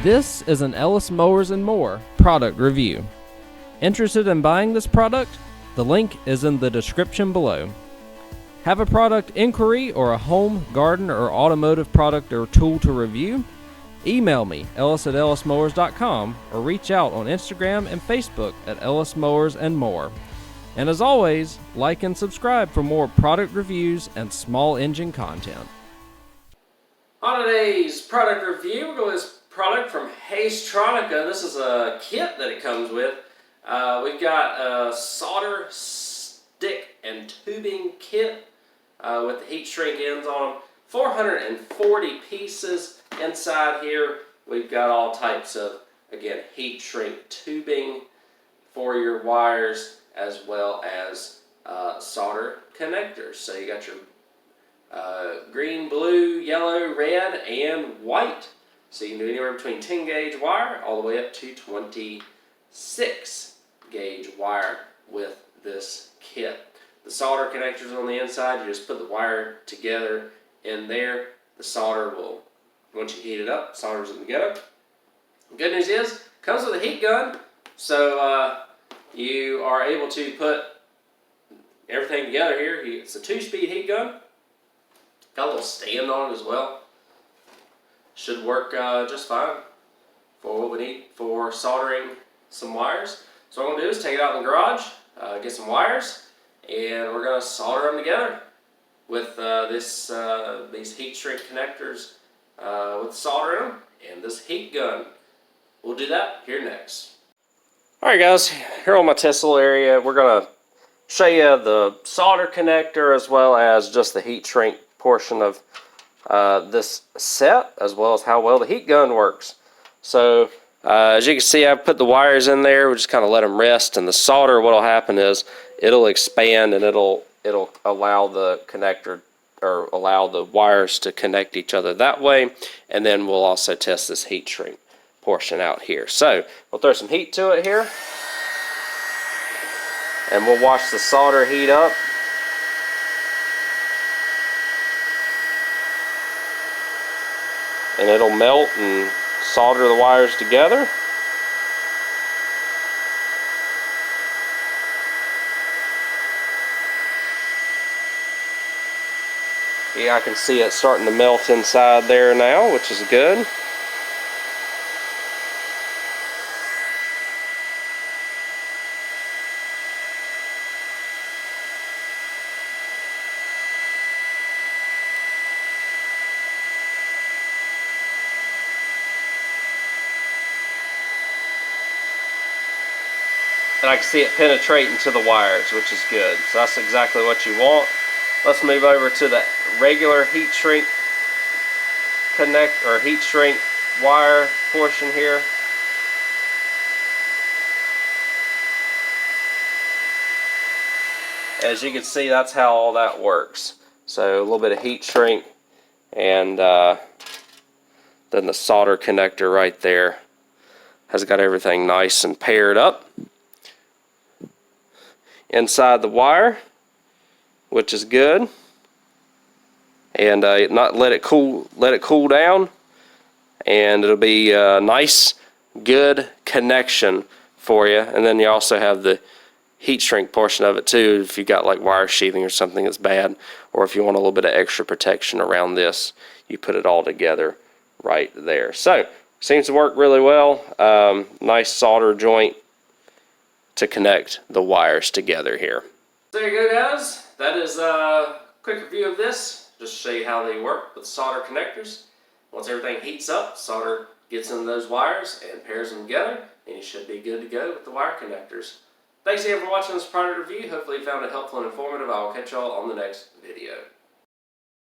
This is an Ellis Mowers and More product review. Interested in buying this product? The link is in the description below. Have a product inquiry or a home, garden, or automotive product or tool to review? Email me, ellis@ellismowers.com, or reach out on Instagram and Facebook at Ellis Mowers and More. And as always, like and subscribe for more product reviews and small engine content. On today's product review, we're going to this product from Haisstronica. This is a kit that it comes with. We've got a solder stick and tubing kit with the heat shrink ends on them. 440 pieces inside here. We've got all types of, again, heat shrink tubing for your wires, as well as solder connectors. So you got your green, blue, yellow, red, and white. So you can do anywhere between 10 gauge wire all the way up to 26 gauge wire with this kit. The solder connectors on the inside, you just put the wire together in there. The solder will, once you heat it up, solders them together. The good news is, it comes with a heat gun, so you are able to put everything together here. It's a 2-speed heat gun. Got a little stand on it as well. Should work just fine for what we need for soldering some wires. So what I'm going to do is take it out in the garage, get some wires, and we're going to solder them together with these heat shrink connectors with solder in them and this heat gun. We'll do that here next. Alright guys, here on my test little area, we're going to show you the solder connector as well as just the heat shrink portion of this set, as well as how well the heat gun works. So as you can see, I've put the wires in there. We just kind of let them rest, and the solder, what will happen is it'll expand and it'll allow the connector, or allow the wires to connect each other that way. And then we'll also test this heat shrink portion out here. So we'll throw some heat to it here, and we'll watch the solder heat up. And it'll melt and solder the wires together. Yeah, I can see it starting to melt inside there now, which is good. And I can see it penetrating to the wires, which is good. So that's exactly what you want. Let's move over to the regular heat shrink heat shrink wire portion here. As you can see, that's how all that works. So a little bit of heat shrink, and then the solder connector right there has got everything nice and paired up inside the wire, which is good. And not let it cool down, and it'll be a nice, good connection for you. And then you also have the heat shrink portion of it too, if you got like wire sheathing or something that's bad, or if you want a little bit of extra protection around this, you put it all together right there. So seems to work really well. Nice solder joint to connect the wires together here. So there you go guys, that is a quick review of this, just to show you how they work with solder connectors. Once everything heats up, solder gets into those wires and pairs them together, and you should be good to go with the wire connectors. Thanks again for watching this product review. Hopefully you found it helpful and informative. I will catch y'all on the next video.